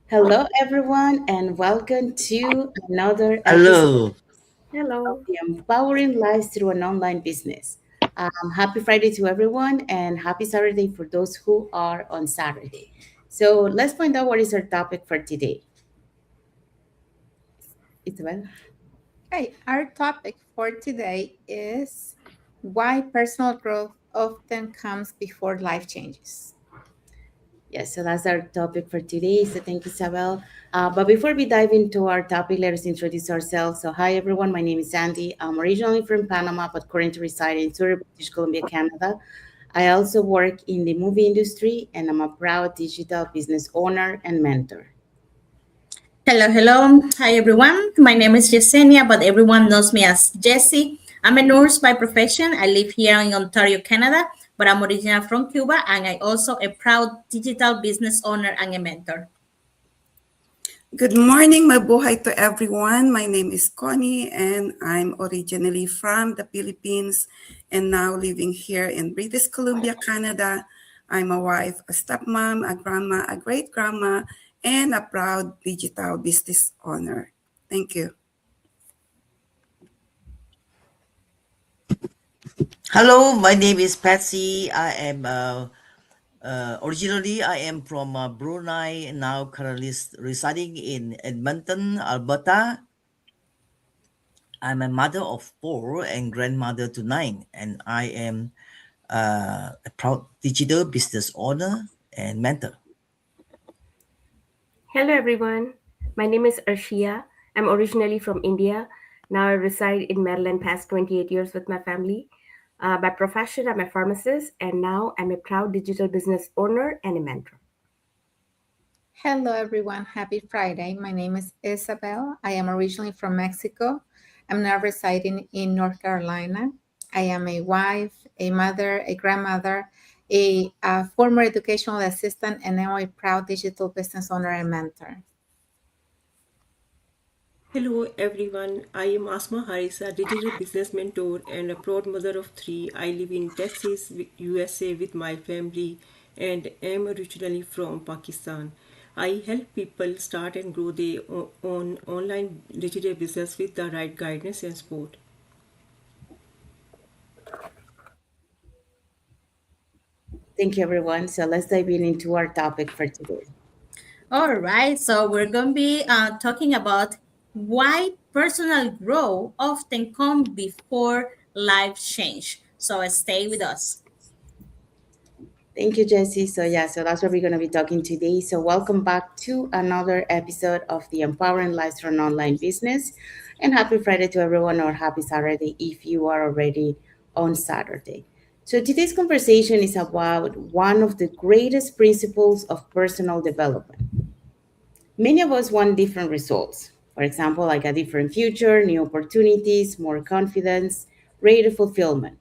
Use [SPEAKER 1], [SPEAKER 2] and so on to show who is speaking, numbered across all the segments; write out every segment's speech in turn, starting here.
[SPEAKER 1] Hello, everyone, and welcome to another episode
[SPEAKER 2] Hello.
[SPEAKER 1] of
[SPEAKER 3] Hello.
[SPEAKER 1] the Empowering Lives Through an Online Business. Happy Friday to everyone, and happy Saturday for those who are on Saturday. So let's find out what is our topic for today. Isabel?
[SPEAKER 3] Hey, our topic for today is why personal growth often comes before life changes.
[SPEAKER 1] Yes, so that's our topic for today. So thank you, Isabel. But before we dive into our topic, let us introduce ourselves. So hi, everyone. My name is Sandy. I'm originally from Panama, but currently reside in Surrey, British Columbia, Canada. I also work in the movie industry, and I'm a proud digital business owner and mentor.
[SPEAKER 4] Hello, hello. Hi, everyone. My name is Yesenia, but everyone knows me as Jessie. I'm a nurse by profession. I live here in Ontario, Canada, but I'm originally from Cuba, and I also a proud digital business owner and a mentor.
[SPEAKER 5] Good morning, mabuhay to everyone. My name is Connie and I'm originally from the Philippines and now living here in British Columbia, Canada. I'm a wife, a stepmom, a grandma, a great grandma, and a proud digital business owner. Thank you.
[SPEAKER 2] Hello, my name is Patsy. Originally I am from Brunei, now currently residing in Edmonton, Alberta. I'm a mother of four and grandmother to nine, and I am a proud digital business owner and mentor.
[SPEAKER 6] Hello everyone. My name is Arshia. I'm originally from India. Now I reside in Maryland past 28 years with my family. By profession, I'm a pharmacist and now I'm a proud digital business owner and a mentor.
[SPEAKER 3] Hello, everyone. Happy Friday. My name is Isabel. I am originally from Mexico. I'm now residing in North Carolina. I am a wife, a mother, a grandmother, a former educational assistant, and now a proud digital business owner and mentor.
[SPEAKER 7] Hello everyone, I am Asma Haris, a digital business mentor and a proud mother of three. I live in Texas, USA with my family and am originally from Pakistan. I help people start and grow their own online digital business with the right guidance and support.
[SPEAKER 1] Thank you, everyone. So let's dive into our topic for today.
[SPEAKER 4] All right, so we're going to be talking about why personal growth often comes before life change. So stay with us.
[SPEAKER 1] Thank you, Jesse. So that's what we're going to be talking today. So welcome back to another episode of the Empowering Lives for an Online Business. And happy Friday to everyone, or happy Saturday if you are already on Saturday. So today's conversation is about one of the greatest principles of personal development. Many of us want different results. For example, like a different future, new opportunities, more confidence, greater fulfillment.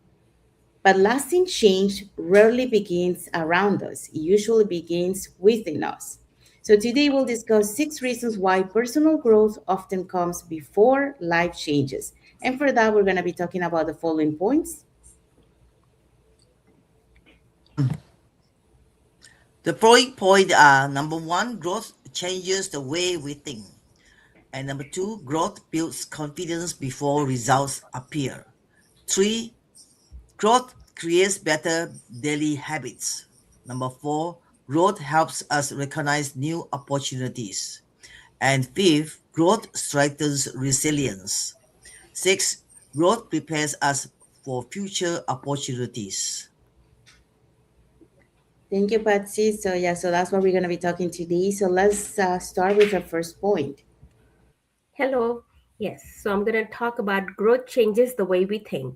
[SPEAKER 1] But lasting change rarely begins around us, it usually begins within us. So, today we'll discuss 6 reasons why personal growth often comes before life changes. And for that, we're going to be talking about the following points.
[SPEAKER 2] The following point are number one, growth changes the way we think. And number two, growth builds confidence before results appear. Three, growth creates better daily habits. Number four, growth helps us recognize new opportunities. And fifth, growth strengthens resilience. Six, growth prepares us for future opportunities.
[SPEAKER 1] Thank you, Patsy. So that's what we're going to be talking today. So, let's start with our first point.
[SPEAKER 6] Hello. Yes, so I'm going to talk about growth changes the way we think.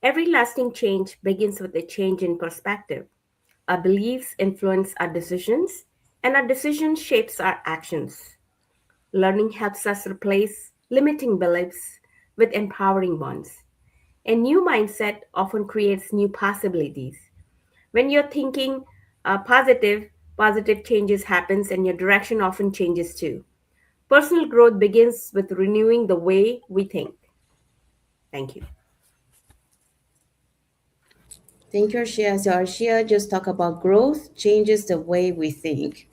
[SPEAKER 6] Every lasting change begins with a change in perspective. Our beliefs influence our decisions, and our decisions shapes our actions. Learning helps us replace limiting beliefs with empowering ones. A new mindset often creates new possibilities. When you're thinking positive changes happens and your direction often changes too. Personal growth begins with renewing the way we think. Thank you.
[SPEAKER 1] Thank you, Arshia. So, Arshia just talk about growth changes the way we think.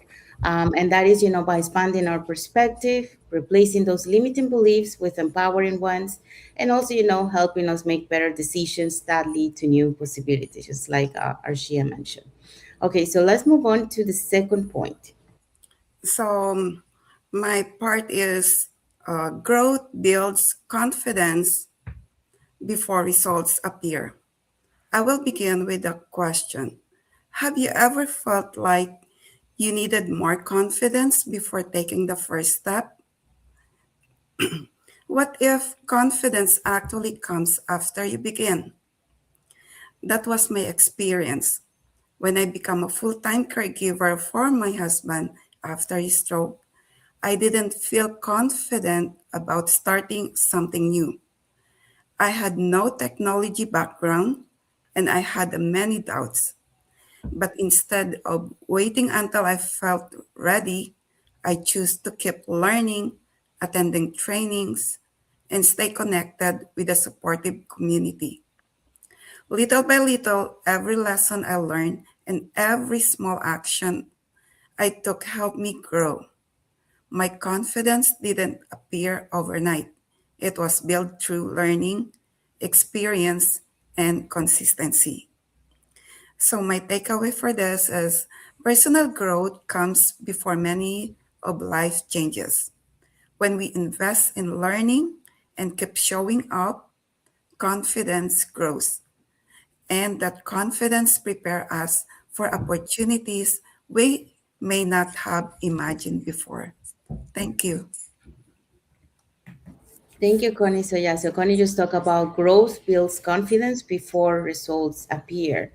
[SPEAKER 1] And that is, by expanding our perspective, replacing those limiting beliefs with empowering ones, and also, helping us make better decisions that lead to new possibilities, just like Arshia mentioned. Okay, so let's move on to the second point.
[SPEAKER 5] So, my part is growth builds confidence before results appear. I will begin with a question. Have you ever felt like you needed more confidence before taking the first step? What if confidence actually comes after you begin? That was my experience when I became a full time caregiver for my husband after his stroke. I didn't feel confident about starting something new. I had no technology background and I had many doubts. But instead of waiting until I felt ready, I chose to keep learning, attending trainings, and stay connected with a supportive community. Little by little, every lesson I learned and every small action I took helped me grow. My confidence didn't appear overnight. It was built through learning, experience, and consistency. So, my takeaway for this is personal growth comes before many of life changes. When we invest in learning and keep showing up, confidence grows. And that confidence prepares us for opportunities we may not have imagined before. Thank you.
[SPEAKER 1] Thank you, Connie. So yeah, so Connie just talked about growth builds confidence before results appear.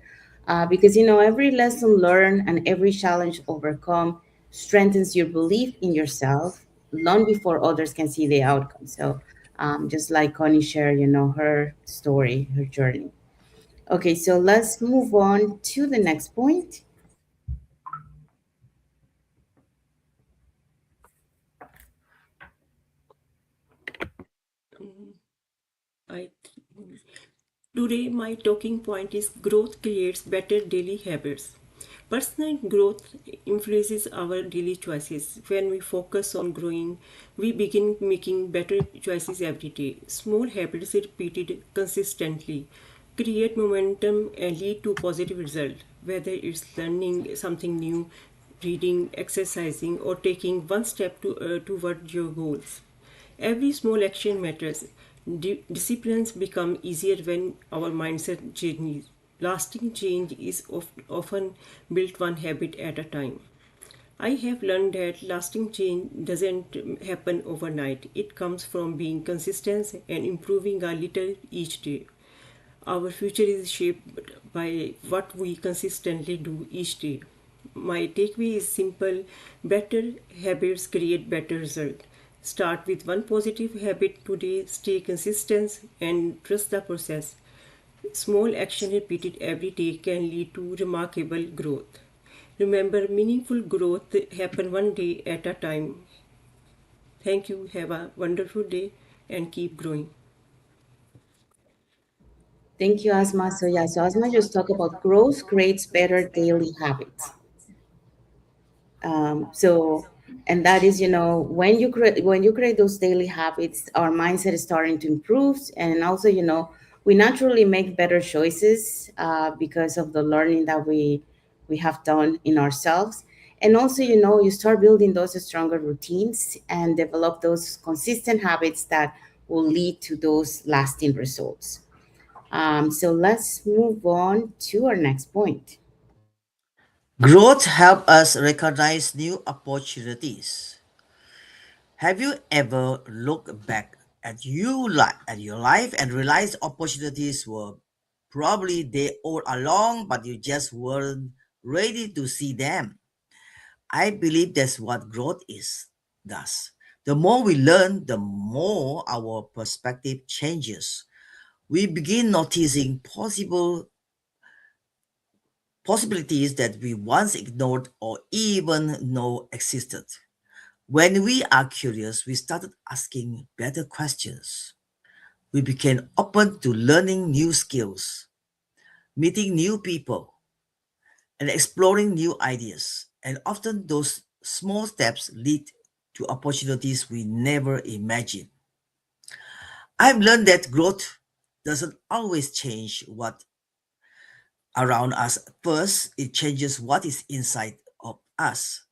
[SPEAKER 1] Because every lesson learned and every challenge overcome strengthens your belief in yourself long before others can see the outcome. So just like Connie shared, her story, her journey. Okay, so let's move on to the next point.
[SPEAKER 7] I Today, my talking point is growth creates better daily habits. Personal growth influences our daily choices. When we focus on growing, we begin making better choices every day. Small habits repeated consistently create momentum and lead to positive results. Whether it's learning something new, reading, exercising, or taking one step toward your goals. Every small action matters. Disciplines become easier when our mindset changes. Lasting change is often built one habit at a time. I have learned that lasting change doesn't happen overnight. It comes from being consistent and improving a little each day. Our future is shaped by what we consistently do each day. My takeaway is simple: better habits create better results. Start with one positive habit today, stay consistent, and trust the process. Small action repeated every day can lead to remarkable growth. Remember, meaningful growth happen one day at a time. Thank you. Have a wonderful day and keep growing.
[SPEAKER 1] Thank you, Asma. So yeah, so Asma just talked about growth creates better daily habits. So and that is, when you create those daily habits, our mindset is starting to improve, and also, we naturally make better choices because of the learning that we have done in ourselves. And also, you start building those stronger routines and develop those consistent habits that will lead to those lasting results. So let's move on to our next point.
[SPEAKER 2] Growth helps us recognize new opportunities. Have you ever looked back at your life and realized opportunities were probably there all along, but you just weren't ready to see them? I believe that's what growth is. Thus, the more we learn, the more our perspective changes. We begin noticing possibilities that we once ignored or even know existed. When we are curious, we started asking better questions. We became open to learning new skills, meeting new people, and exploring new ideas. And often those small steps lead to opportunities we never imagined. I've learned that growth doesn't always change what around us. First, it changes what is inside of us.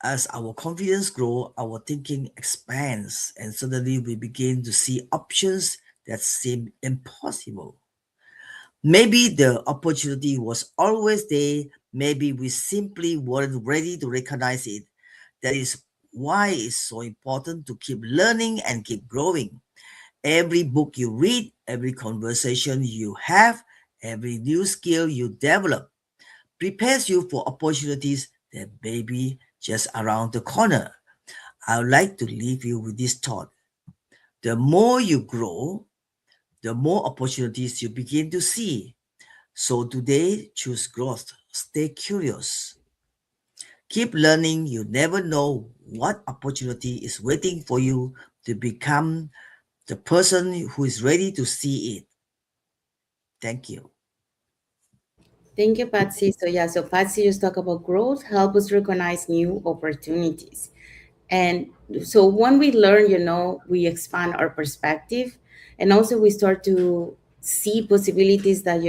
[SPEAKER 2] As our confidence grows, our thinking expands, and suddenly we begin to see options that seem impossible. Maybe the opportunity was always there, maybe we simply weren't ready to recognize it. That is why it's so important to keep learning and keep growing. Every book you read, every conversation you have, every new skill you develop prepares you for opportunities that may be just around the corner. I would like to leave you with this thought. The more you grow, the more opportunities you begin to see. So today, choose growth. Stay curious. Keep learning. You never know what opportunity is waiting for you to become the person who is ready to see it. Thank you.
[SPEAKER 1] Thank you, Patsy. So Patsy just talk about growth, help us recognize new opportunities. And so when we learn, we expand our perspective, and also we start to see possibilities that,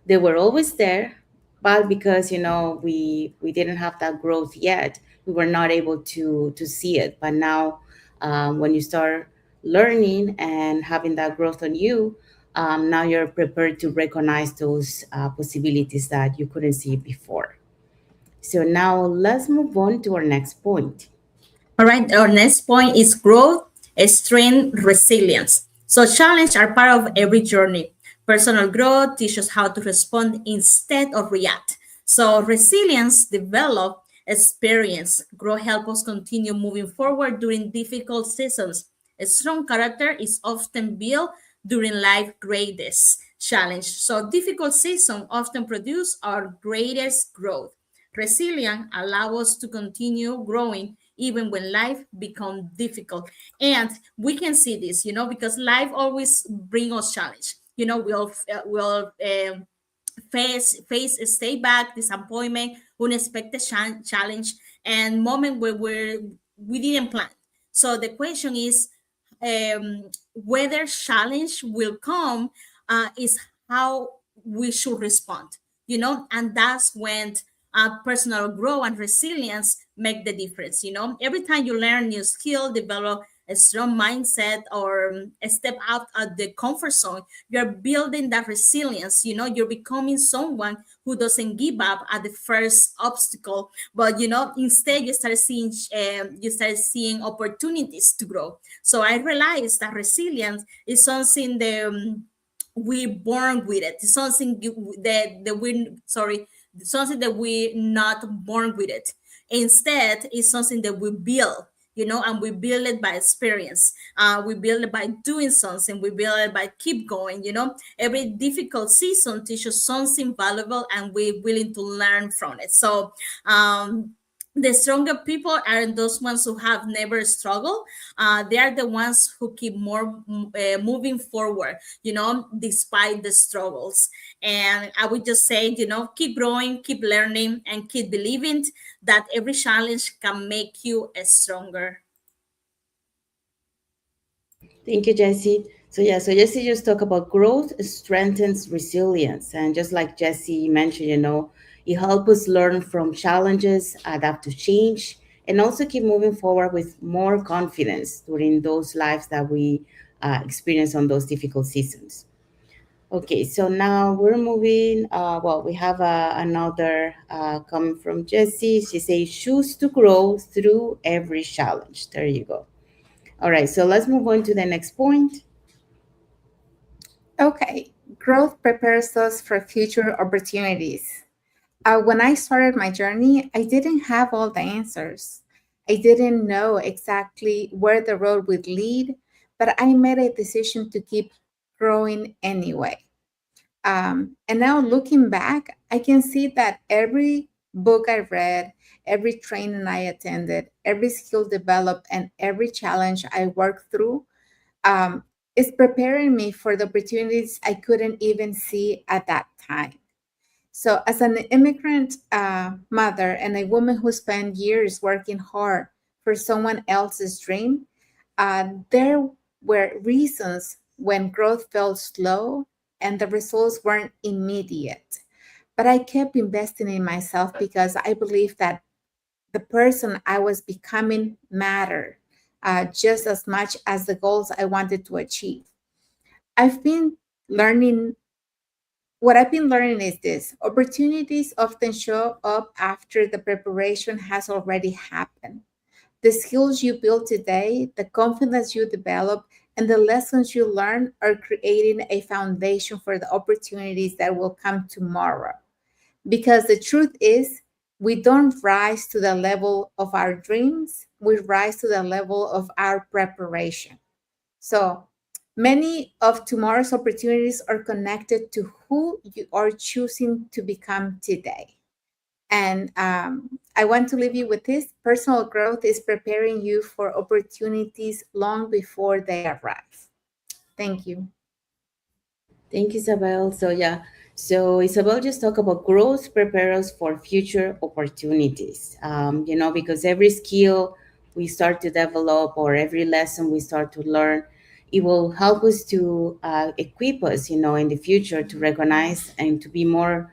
[SPEAKER 1] they were always there, but because, we didn't have that growth yet, we were not able to see it. But now, when you start learning and having that growth on you, now you're prepared to recognize those possibilities that you couldn't see before. So now let's move on to our next point.
[SPEAKER 4] All right, our next point is growth, strength, resilience. So challenges are part of every journey. Personal growth teaches how to respond instead of react. So resilience develop experience. Growth helps us continue moving forward during difficult seasons. A strong character is often built during life greatest challenge. So difficult seasons often produce our greatest growth. Resilience allow us to continue growing even when life becomes difficult. And we can see this, because life always bring us challenge. We'll face a stay back, disappointment, unexpected challenge, and moment where we didn't plan. So the question is, whether challenge will come, is how we should respond, and that's when personal growth and resilience make the difference. Every time you learn new skill, develop a strong mindset, or step out of the comfort zone, you're building that resilience. You're becoming someone who doesn't give up at the first obstacle, but instead you start seeing opportunities to grow. So I realized that resilience is something that, we born with it. It's something that we sorry, something that we're not born with it. Instead, it's something that we build, and we build it by experience. We build it by doing something. We build it by keep going. Every difficult season teaches something valuable, and we're willing to learn from it. So, the stronger people aren't those ones who have never struggled. They are the ones who keep moving forward, despite the struggles. And I would just say, keep growing, keep learning, and keep believing that every challenge can make you stronger.
[SPEAKER 1] Thank you, Jesse. So Jesse just talked about growth strengthens resilience. And just like Jesse mentioned, it helps us learn from challenges, adapt to change, and also keep moving forward with more confidence during those lives that we experience on those difficult seasons. Okay, so now we're moving. Well, we have another coming from Jesse. She says, choose to grow through every challenge. There you go. All right, so let's move on to the next point.
[SPEAKER 3] Okay, growth prepares us for future opportunities. When I started my journey, I didn't have all the answers. I didn't know exactly where the road would lead, but I made a decision to keep growing anyway. And now looking back, I can see that every book I read, every training I attended, every skill developed, and every challenge I worked through, um, is preparing me for the opportunities I couldn't even see at that time. So, as an immigrant mother and a woman who spent years working hard for someone else's dream, there were reasons when growth felt slow and the results weren't immediate. But I kept investing in myself because I believed that the person I was becoming mattered just as much as the goals I wanted to achieve. I've been learning what I've been learning is this: opportunities often show up after the preparation has already happened. The skills you build today, the confidence you develop, and the lessons you learn are creating a foundation for the opportunities that will come tomorrow. Because the truth is, we don't rise to the level of our dreams, we rise to the level of our preparation. So many of tomorrow's opportunities are connected to who you are choosing to become today. And I want to leave you with this: personal growth is preparing you for opportunities long before they arrive. Thank you.
[SPEAKER 1] Thank you, Isabel. So Isabel just talked about growth prepare us for future opportunities. Because every skill we start to develop or every lesson we start to learn, it will help us to equip us, in the future to recognize and to be more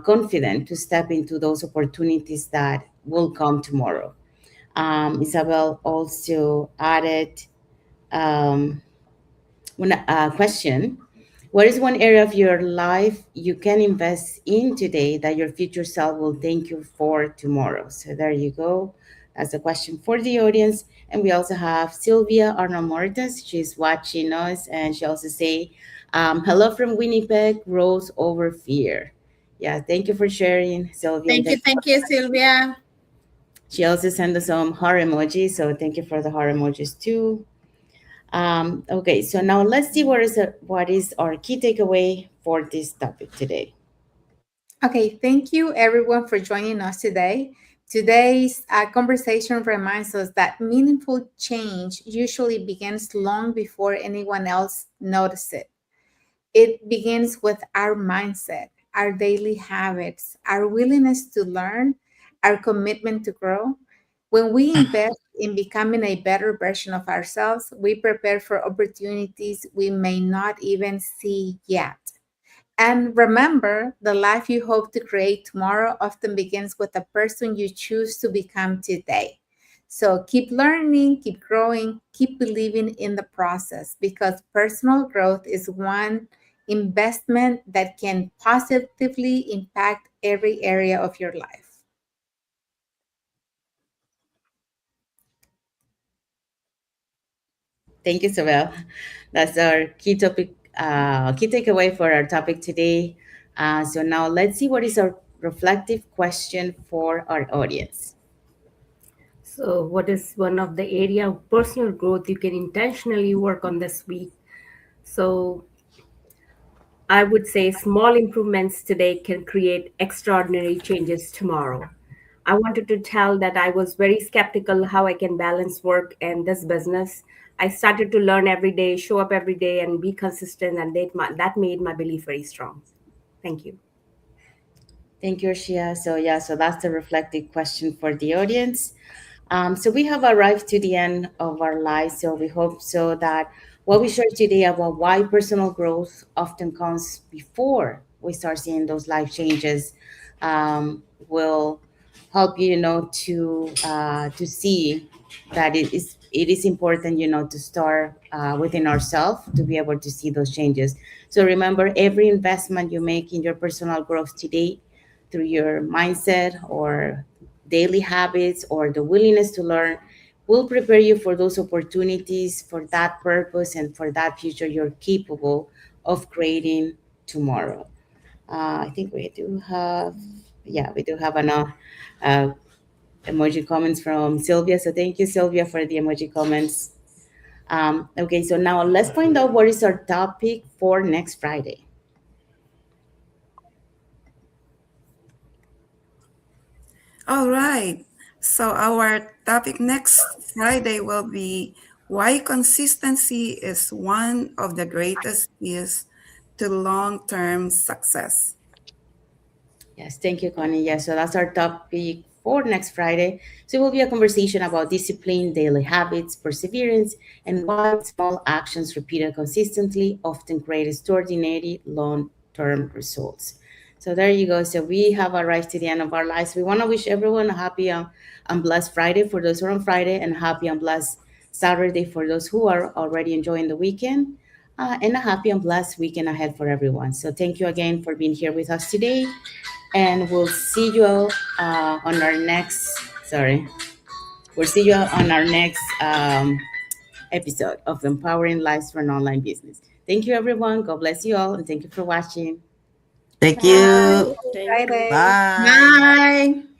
[SPEAKER 1] confident to step into those opportunities that will come tomorrow. Isabel also added um, one question. What is one area of your life you can invest in today that your future self will thank you for tomorrow? So there you go. That's a question for the audience. And we also have Sylvia Arnold Mortis. She's watching us and she also say, hello from Winnipeg, Rose over fear. Yeah, thank you for sharing, Sylvia. And
[SPEAKER 4] Thank you, Sylvia.
[SPEAKER 1] she also sent us some heart emojis. So thank you for the heart emojis too. Okay, so now let's see what is our key takeaway for this topic today.
[SPEAKER 3] Okay, thank you everyone for joining us today. Today's conversation reminds us that meaningful change usually begins long before anyone else notices it. It begins with our mindset, our daily habits, our willingness to learn, our commitment to grow. When we invest in becoming a better version of ourselves, we prepare for opportunities we may not even see yet. And remember, the life you hope to create tomorrow often begins with the person you choose to become today. So keep learning, keep growing, keep believing in the process because personal growth is one investment that can positively impact every area of your life.
[SPEAKER 1] Thank you, Sobel. That's our key takeaway for our topic today. So now let's see what is our reflective question for our audience.
[SPEAKER 6] So, what is one of the area of personal growth you can intentionally work on this week? So, I would say small improvements today can create extraordinary changes tomorrow. I wanted to tell that I was very skeptical how I can balance work and this business. I started to learn every day, show up every day, and be consistent, and that made my belief very strong. Thank you.
[SPEAKER 1] Thank you, Shia. So that's the reflective question for the audience. So we have arrived to the end of our lives. So we hope so that what we shared today about why personal growth often comes before we start seeing those life changes will help you, to see that it is important, to start within ourselves to be able to see those changes. So remember, every investment you make in your personal growth today through your mindset or daily habits or the willingness to learn will prepare you for those opportunities, for that purpose, and for that future you're capable of creating tomorrow. I think we do have enough uh, emoji comments from Sylvia. So thank you, Sylvia, for the emoji comments. Okay, so now let's find out what is our topic for next Friday.
[SPEAKER 5] All right. So our topic next Friday will be why consistency is one of the greatest keys to long-term success.
[SPEAKER 1] Yes, thank you, Connie. Yes, so that's our topic for next Friday. So it will be a conversation about discipline, daily habits, perseverance, and why small actions repeated consistently often create extraordinary long-term results. So there you go. So we have arrived to the end of our lives. We want to wish everyone a happy and blessed Friday for those who are on Friday, and happy and blessed Saturday for those who are already enjoying the weekend. And a happy and blessed weekend ahead for everyone. So thank you again for being here with us today, and we'll see you all on our next. Sorry, we'll see you all on our next episode of Empowering Lives for an Online Business. Thank you, everyone. God bless you all, and thank you for watching.
[SPEAKER 2] Thank
[SPEAKER 3] Bye.
[SPEAKER 2] you.
[SPEAKER 3] Happy
[SPEAKER 7] Thank you.
[SPEAKER 3] Friday.
[SPEAKER 2] Bye.
[SPEAKER 4] Bye.